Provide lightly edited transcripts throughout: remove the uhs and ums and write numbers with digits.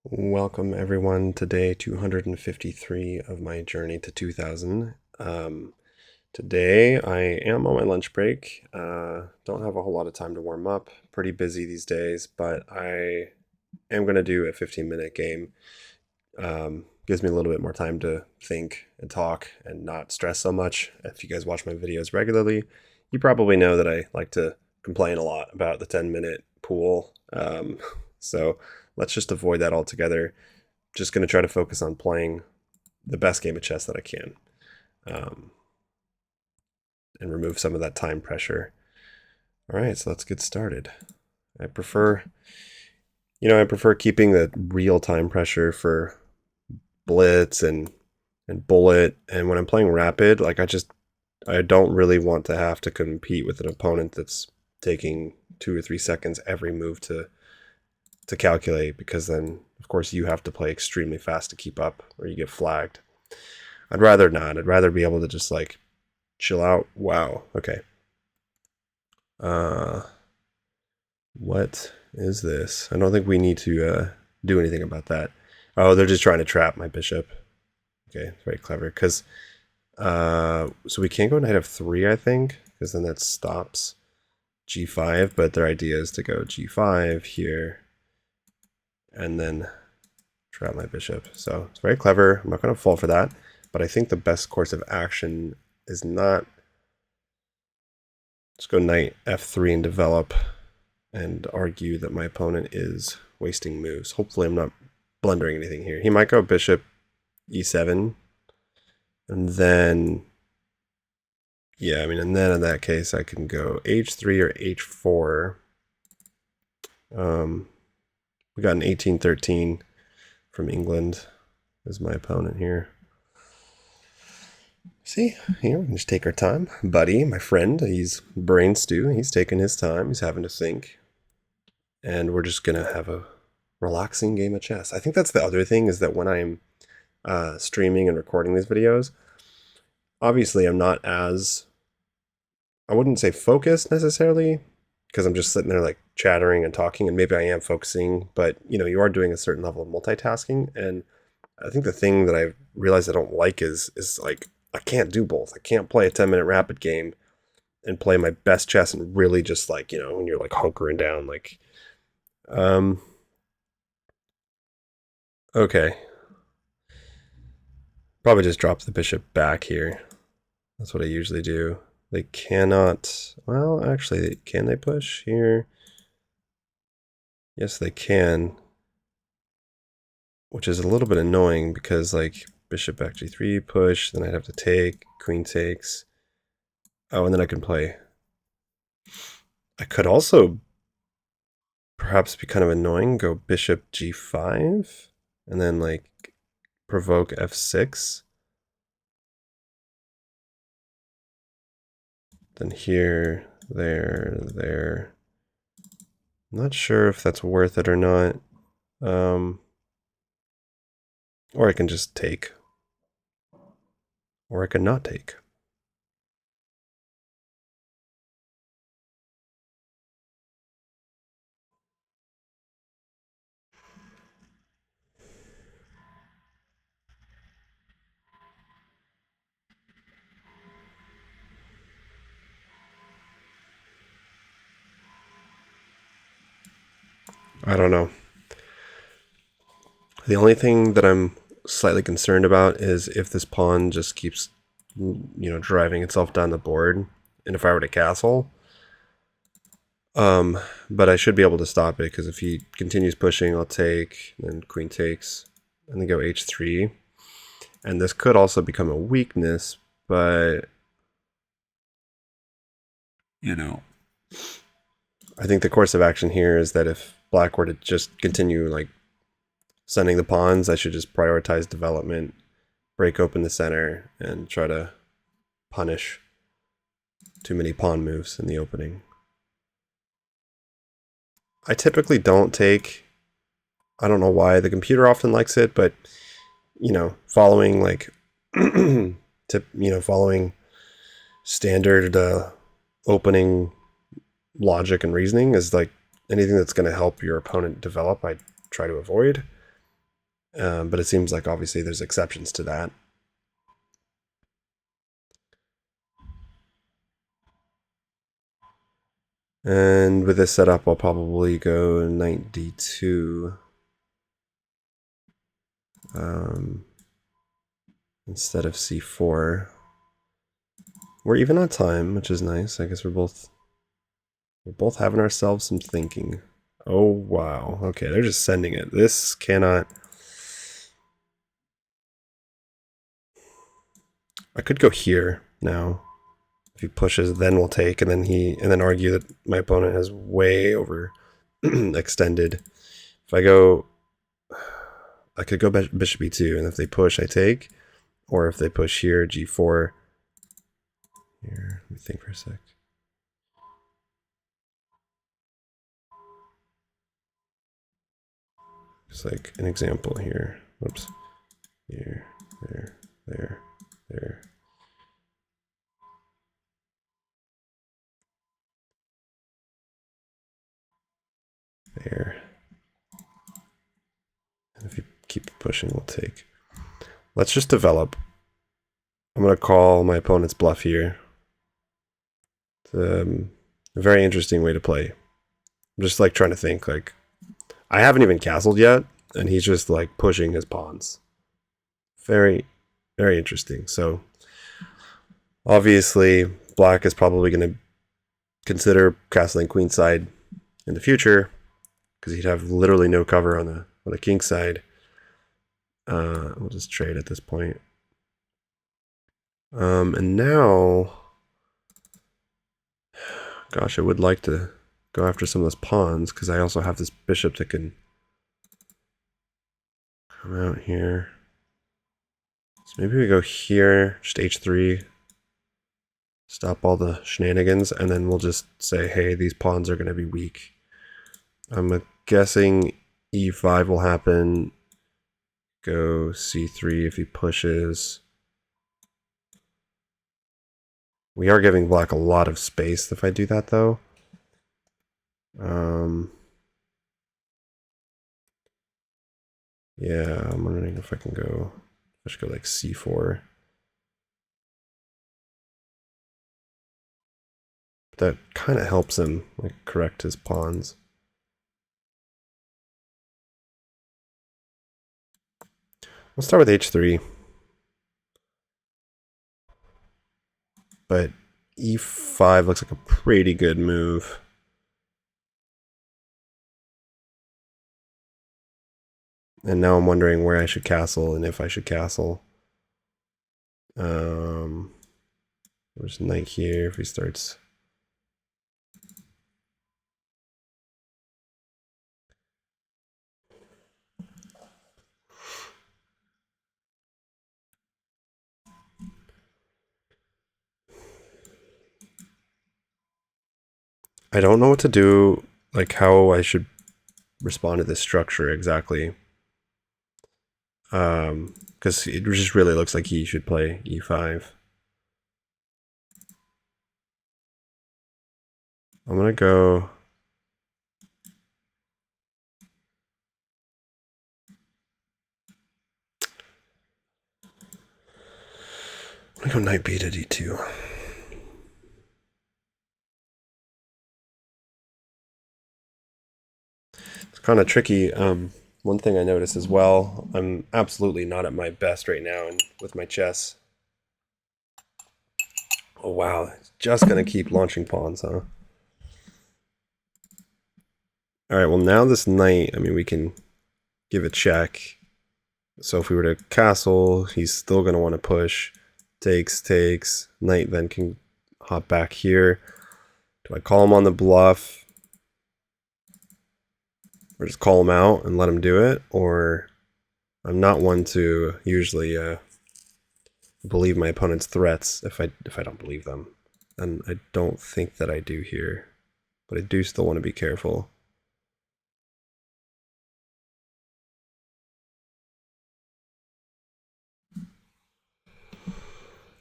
Welcome everyone to day 253 of my journey to 2000. Today I am on my lunch break. Don't have a whole lot of time to warm up. Pretty busy these days, but I am going to do a 15-minute game. Gives me a little bit more time to think and talk and not stress so much. If you guys watch my videos regularly, you probably know that I like to complain a lot about the 10-minute pool. So let's just avoid that altogether. Just going to try to focus on playing the best game of chess that I can, um, and remove some of that time pressure. All right, so let's get started. I prefer, I prefer keeping the real time pressure for blitz and bullet. And when I'm playing rapid, I don't really want to have to compete with an opponent that's taking 2 or 3 seconds every move to calculate, because then of course you have to play extremely fast to keep up or you get flagged. I'd rather not. I'd rather be able to just like chill out. Wow. Okay. What is this? I don't think we need to do anything about that. Oh, they're just trying to trap my bishop. Okay, very clever. Because so we can't go knight f3, I think, because then that stops g5. But their idea is to go g5 here, and then trap my bishop. So it's very clever. I'm not going to fall for that. But I think the best course of action is not. Let's go knight f3 and develop and argue that my opponent is wasting moves. Hopefully I'm not blundering anything here. He might go bishop e7. And then, yeah, I mean, and then in that case, I can go h3 or h4. We got an 1813 from England as my opponent here. See, here we can just take our time. Buddy, my friend, he's brain stew. He's taking his time. He's having to think. And we're just going to have a relaxing game of chess. I think that's the other thing, is that when I'm streaming and recording these videos, obviously I'm not as, I wouldn't say focused necessarily, because I'm just sitting there like chattering and talking, and maybe I am focusing, but you are doing a certain level of multitasking. And I think the thing that I realized I don't like is like, I can't do both. I can't play a 10-minute rapid game and play my best chess and really just like, when you're like hunkering down, like, okay. Probably just drop the bishop back here. That's what I usually do. They cannot, well, actually, can they push here? Yes, they can. Which is a little bit annoying because like bishop back g3 push, then I'd have to take, queen takes. Oh, and then I can play. I could also perhaps be kind of annoying, go bishop g5, and then like provoke f6. Then here, there. I'm not sure if that's worth it or not. Or I can just take. Or I can not take. I don't know. The only thing that I'm slightly concerned about is if this pawn just keeps, driving itself down the board, and if I were to castle. But I should be able to stop it, because if he continues pushing, I'll take, then queen takes, and then go h3. And this could also become a weakness, but I think the course of action here is that if black were to just continue like sending the pawns, I should just prioritize development, break open the center, and try to punish too many pawn moves in the opening. I typically don't take. I don't know why. The computer often likes it, but following like following standard opening logic and reasoning is like anything that's going to help your opponent develop, I try to avoid. But it seems like obviously there's exceptions to that. And with this setup, I'll probably go knight d2 instead of c4. We're even on time, which is nice. I guess we're both having ourselves some thinking. Oh wow. Okay, they're just sending it. This cannot. I could go here now. If he pushes, then we'll take, and then argue that my opponent has way over extended. If I go, I could go bishop e2, and if they push, I take. Or if they push here, g4. Here, let me think for a sec. Just like an example here. Whoops. Here, there, there, there. There. And if you keep pushing, we'll take. Let's just develop. I'm going to call my opponent's bluff here. It's a very interesting way to play. I'm just like trying to think. Like, I haven't even castled yet, and he's just like pushing his pawns. Very, very interesting. So, obviously, black is probably going to consider castling queenside in the future because he'd have literally no cover on the king side. We'll just trade at this point. And now, gosh, I would like to go after some of those pawns because I also have this bishop that can come out here. So maybe we go here, just h3, stop all the shenanigans, and then we'll just say, hey, these pawns are going to be weak. I'm guessing e5 will happen. Go c3 if he pushes. We are giving black a lot of space if I do that, though. Yeah, I'm wondering if I can go. I should go like c4. That kind of helps him like correct his pawns. We'll start with h3. But e5 looks like a pretty good move. And now I'm wondering where I should castle and if I should castle. There's knight here if he starts. I don't know what to do, like how I should respond to this structure exactly. Because it just really looks like he should play e5. I'm gonna go. I'm gonna go knight b to d2. It's kind of tricky. One thing I noticed as well, I'm absolutely not at my best right now with my chess. Oh wow, it's just gonna keep launching pawns, huh? All right, well now this knight, I mean, we can give a check. So if we were to castle, he's still gonna want to push. Takes. Knight then can hop back here. Do I call him on the bluff? Or just call him out and let him do it? Or I'm not one to usually believe my opponent's threats if I don't believe them. And I don't think that I do here. But I do still want to be careful.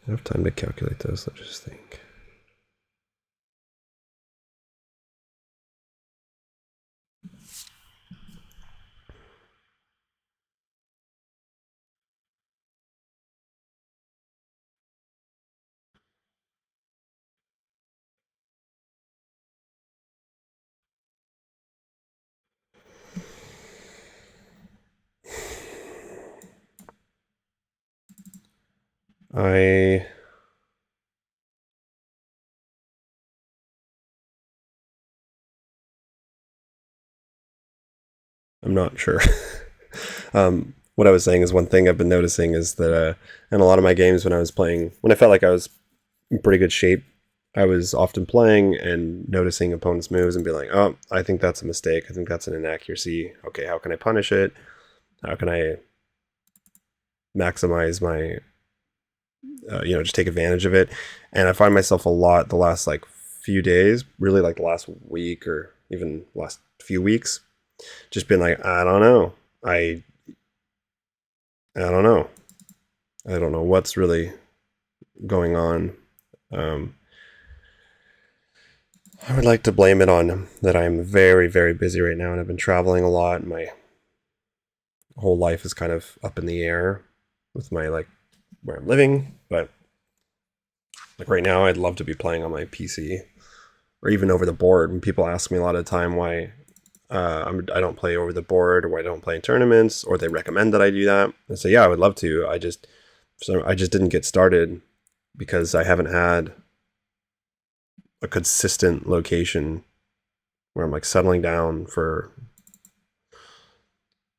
I have time to calculate this, let's just think. I I'm not sure. What I was saying is one thing I've been noticing is that in a lot of my games when I was playing, when I felt like I was in pretty good shape, I was often playing and noticing opponents' moves and be like, oh, I think that's a mistake. I think that's an inaccuracy. Okay, how can I punish it? How can I maximize my, just take advantage of it? And I find myself a lot the last like few days, really like the last week or even last few weeks, just been like, I don't know. I don't know. I don't know what's really going on. Um, I would like to blame it on that I'm very, very busy right now and I've been traveling a lot. And my whole life is kind of up in the air with my like where I'm living. But like right now, I'd love to be playing on my PC or even over the board. And people ask me a lot of the time why I don't play over the board or why I don't play in tournaments, or they recommend that I do that. I say, yeah, I would love to. I just didn't get started because I haven't had a consistent location where I'm like settling down for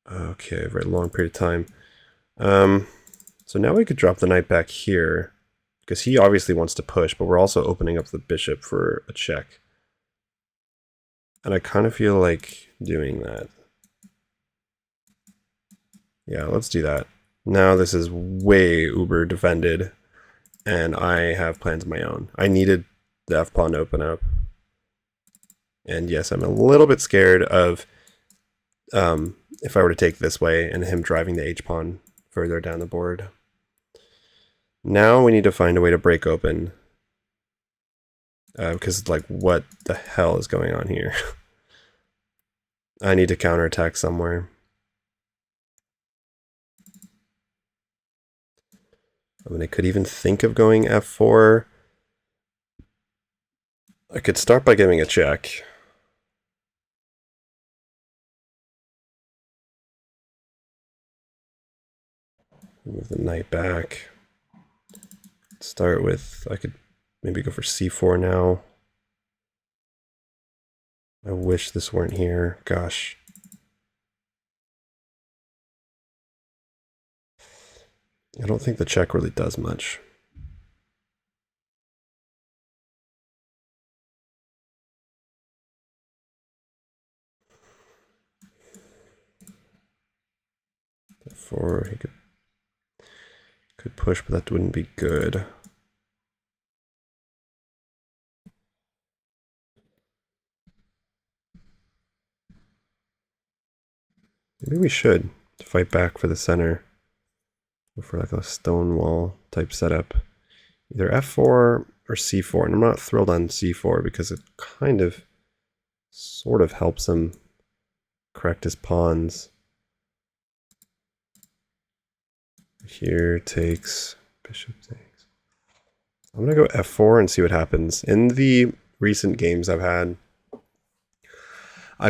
a very long period of time. Um, so now we could drop the knight back here because he obviously wants to push, but we're also opening up the bishop for a check. And I kind of feel like doing that. Yeah, let's do that. Now this is way uber defended, and I have plans of my own. I needed the F pawn to open up. And yes, I'm a little bit scared of if I were to take this way and him driving the H pawn further down the board. Now we need to find a way to break open. Because, like, what the hell is going on here? I need to counterattack somewhere. I mean, I could even think of going f4. I could start by giving a check. Move the knight back. Start with, I could maybe go for c4 now. I wish this weren't here. Gosh. I don't think the check really does much. Therefore, he could push, but that wouldn't be good. Maybe we should fight back for the center. Go for like a stone wall type setup. Either f4 or c4. And I'm not thrilled on c4 because it kind of sort of helps him correct his pawns. Here takes, bishop takes. I'm going to go f4 and see what happens. In the recent games I've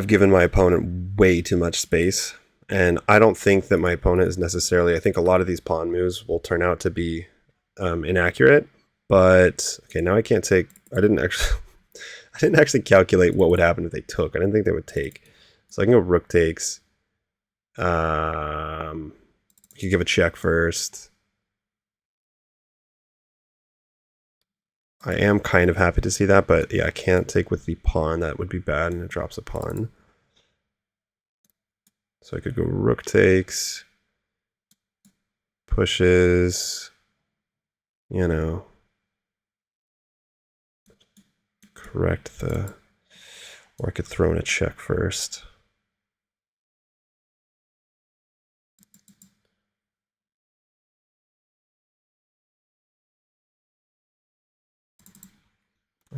given my opponent way too much space. And I don't think that my opponent is necessarily, I think a lot of these pawn moves will turn out to be inaccurate. But, okay, now I can't take, I didn't actually calculate what would happen if they took. I didn't think they would take. So I can go rook takes. You could give a check first. I am kind of happy to see that, but yeah, I can't take with the pawn. That would be bad, and it drops a pawn. So I could go rook takes, pushes, correct the, or I could throw in a check first.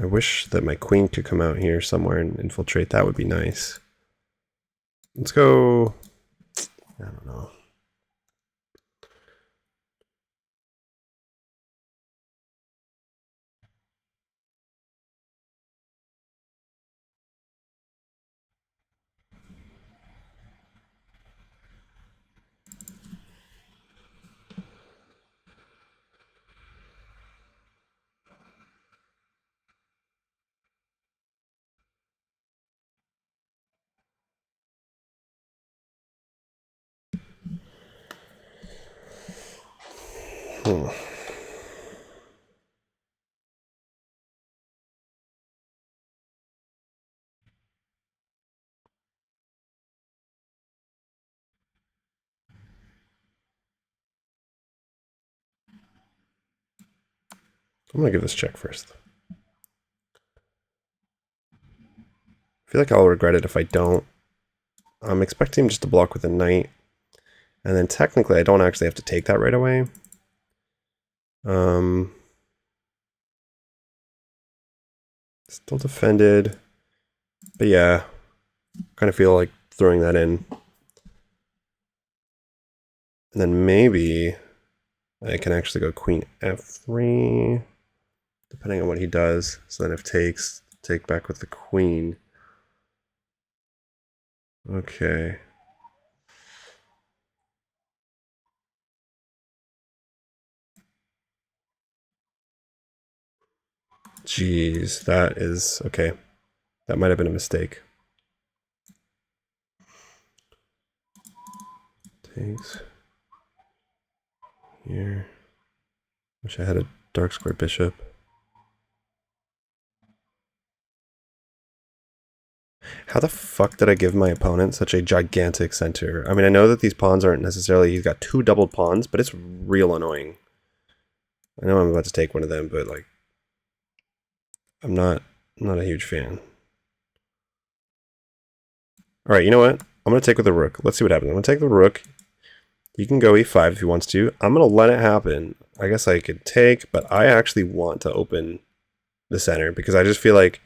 I wish that my queen could come out here somewhere and infiltrate. That would be nice. Let's go, I don't know. Hmm. I'm gonna give this check first. I feel like I'll regret it if I don't. I'm expecting him just to block with a knight. And then technically I don't actually have to take that right away. Still defended. But yeah, kind of feel like throwing that in. And then maybe I can actually go queen f3, depending on what he does. So then if takes, take back with the queen. Okay. Jeez, that is okay. That might have been a mistake. Takes here. Wish I had a dark square bishop. How the fuck did I give my opponent such a gigantic center? I mean, I know that these pawns aren't necessarily... He's got 2 doubled pawns, but it's real annoying. I know I'm about to take one of them, but like... I'm not a huge fan. Alright, you know what? I'm going to take with the rook. Let's see what happens. I'm going to take the rook. He can go e5 if he wants to. I'm going to let it happen. I guess I could take, but I actually want to open the center because I just feel like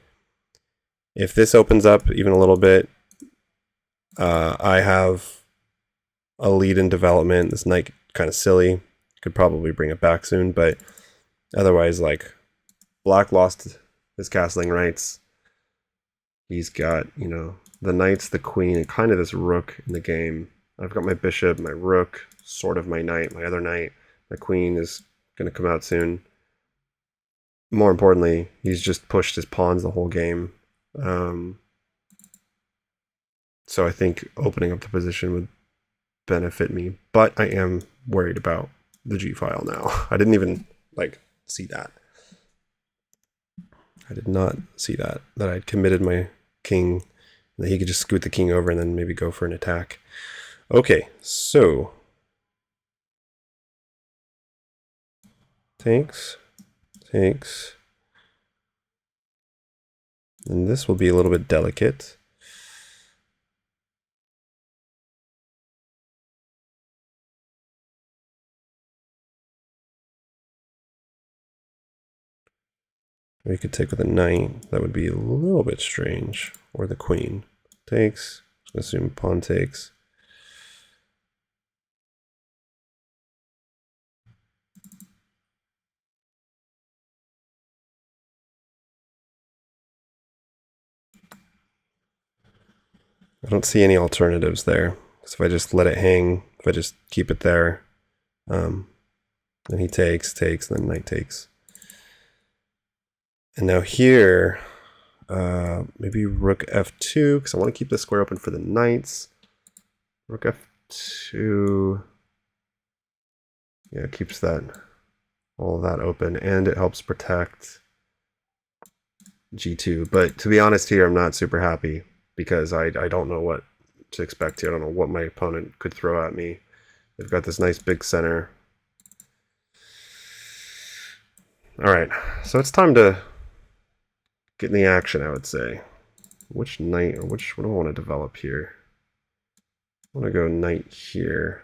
if this opens up even a little bit, I have a lead in development. This knight kind of silly. Could probably bring it back soon, but otherwise, like, black lost his castling rights. He's got, you know, the knights, the queen, and kind of this rook in the game. I've got my bishop, my rook, sort of my knight, my other knight. My queen is going to come out soon. More importantly, he's just pushed his pawns the whole game. So I think opening up the position would benefit me, but I am worried about the G file now. I didn't even like see that. I did not see that I'd committed my king, and that he could just scoot the king over and then maybe go for an attack. Okay, so takes, and this will be a little bit delicate. We could take with a knight. That would be a little bit strange. Or the queen. Takes. Let's assume pawn takes. I don't see any alternatives there. So if I just let it hang, if I just keep it there, then he takes, then knight takes. And now here, maybe rook f2, because I want to keep the square open for the knights. Rook f2, yeah, keeps that all that open, and it helps protect g2. But to be honest here, I'm not super happy because I don't know what to expect here. I don't know what my opponent could throw at me. They've got this nice big center. All right, so it's time to get in the action, I would say. Which knight, or what do I want to develop here? I want to go knight here.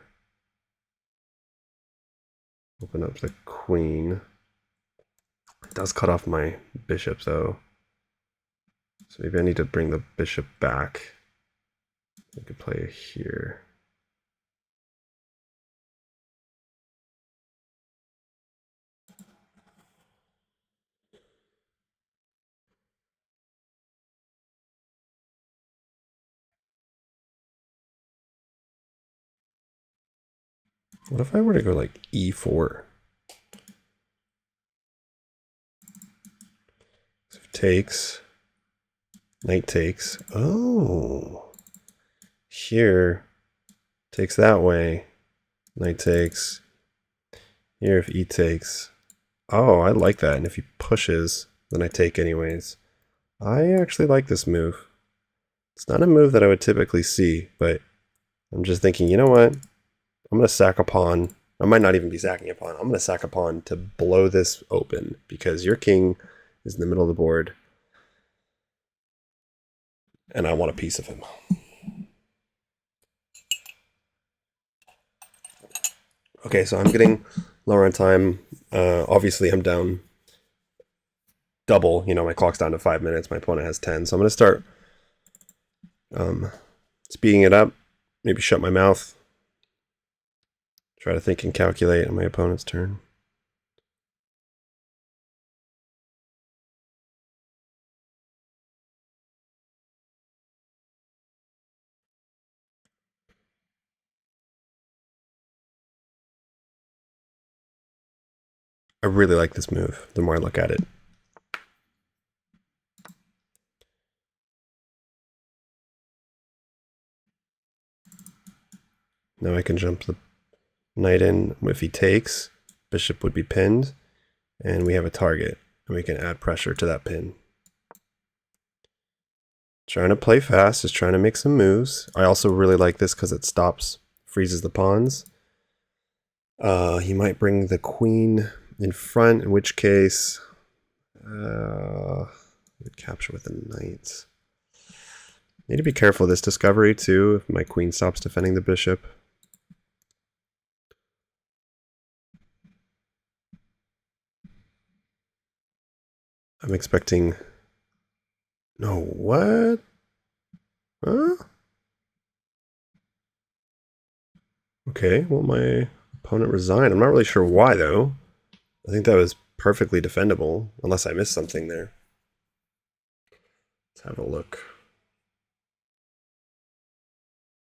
Open up the queen. It does cut off my bishop, though. So maybe I need to bring the bishop back. I could play it here. What if I were to go like e4? So takes, knight takes. Oh, here takes that way. Knight takes. Here, if e takes. Oh, I like that. And if he pushes, then I take anyways. I actually like this move. It's not a move that I would typically see, but I'm just thinking, you know what? I'm going to sack a pawn. I might not even be sacking a pawn. I'm going to sack a pawn to blow this open because your king is in the middle of the board. And I want a piece of him. Okay, so I'm getting lower on time. Obviously, I'm down double. You know, my clock's down to 5 minutes. My opponent has 10. So I'm going to start speeding it up. Maybe shut my mouth. Try to think and calculate on my opponent's turn. I really like this move the more I look at it. Now I can jump the knight in. If he takes, bishop would be pinned, and we have a target, and we can add pressure to that pin. Trying to play fast, just trying to make some moves. I also really like this because it stops, freezes the pawns. He might bring the queen in front, in which case capture with the knight. Need to be careful of this discovery too if my queen stops defending the bishop. I'm expecting... No, what? Huh? Okay, well my opponent resigned. I'm not really sure why though. I think that was perfectly defendable, unless I missed something there. Let's have a look.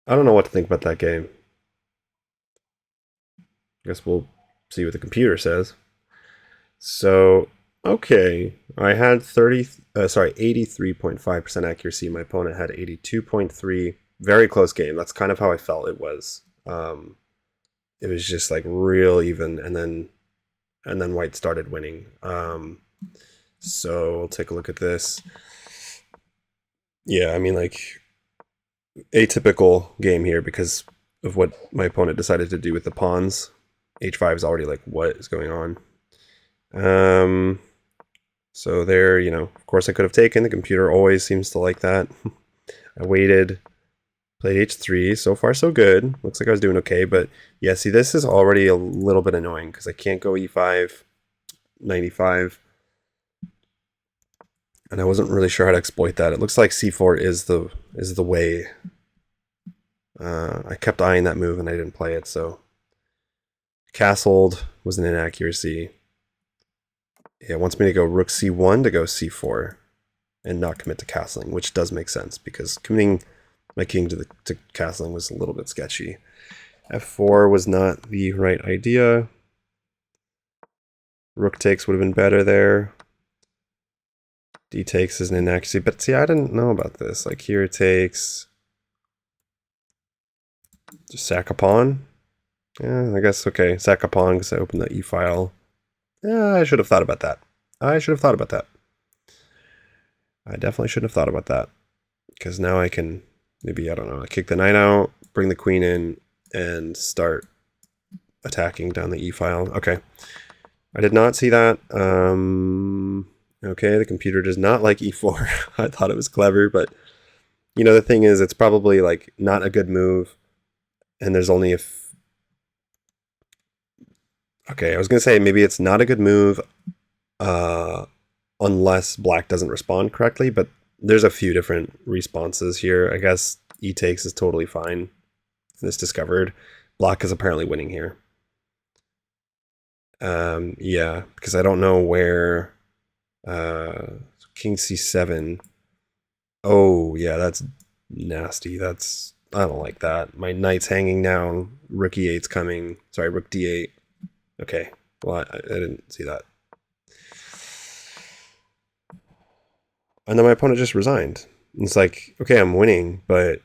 I don't know what to think about that game. I guess we'll see what the computer says. So, okay, I had 83.5% accuracy. My opponent had 82.3. Very close game. That's kind of how I felt it was. It was just like real even, and then white started winning. So we'll take a look at this. Yeah, I mean, like, atypical game here because of what my opponent decided to do with the pawns. H5 is already like, what is going on? So there, you know, of course I could have taken. The computer always seems to like that. I waited, played H3. So far, so good. Looks like I was doing okay, but yeah, see, this is already a little bit annoying because I can't go E5, 95. And I wasn't really sure how to exploit that. It looks like C4 is the way. I kept eyeing that move and I didn't play it, so castled was an inaccuracy. Yeah, it wants me to go rook C1 to go C4 and not commit to castling, which does make sense because committing my king to castling was a little bit sketchy. F4 was not the right idea. Rook takes would have been better there. D takes is an inaccuracy, but see, I didn't know about this. Like here it takes, just sack a pawn. Yeah, I guess, okay, sack a pawn because I opened the E file. Yeah, I should have thought about that. I should have thought about that. I definitely should have thought about that. Because now I can, maybe, I don't know, kick the knight out, bring the queen in, and start attacking down the E file. Okay. I did not see that. Okay, the computer does not like E4. I thought it was clever, but, you know, the thing is, it's probably, like, not a good move. And there's only a... Okay, I was going to say maybe it's not a good move unless black doesn't respond correctly, but there's a few different responses here. I guess E takes is totally fine. This discovered. Black is apparently winning here. Yeah, because I don't know where King C7. Oh, yeah, that's nasty. That's... I don't like that. My knight's hanging down. Rook E8's coming. Sorry, Rook D8. Okay, well, I didn't see that. And then my opponent just resigned. It's like, okay, I'm winning, but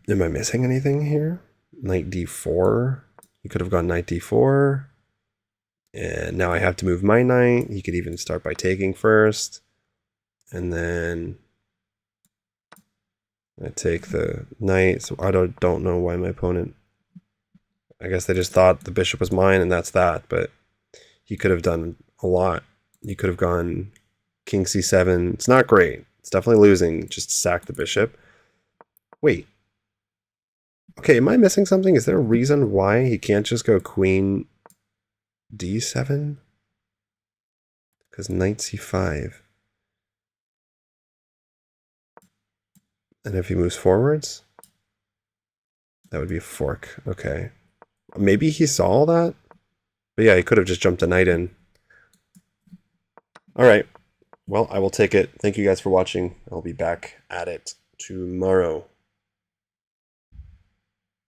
am I missing anything here? knight d4. He could have gone knight d4. And now I have to move my knight. He could even start by taking first. And then I take the knight. So I don't know why my opponent... I guess they just thought the bishop was mine and that's that. But he could have done a lot. He could have gone king c7. It's not great. It's definitely losing. Just sack the bishop. Wait. Okay, am I missing something? Is there a reason why he can't just go queen d7? Because knight c5. And if he moves forwards, that would be a fork. Okay. Maybe he saw all that? But yeah, he could have just jumped a knight in. All right. Well, I will take it. Thank you guys for watching. I'll be back at it tomorrow.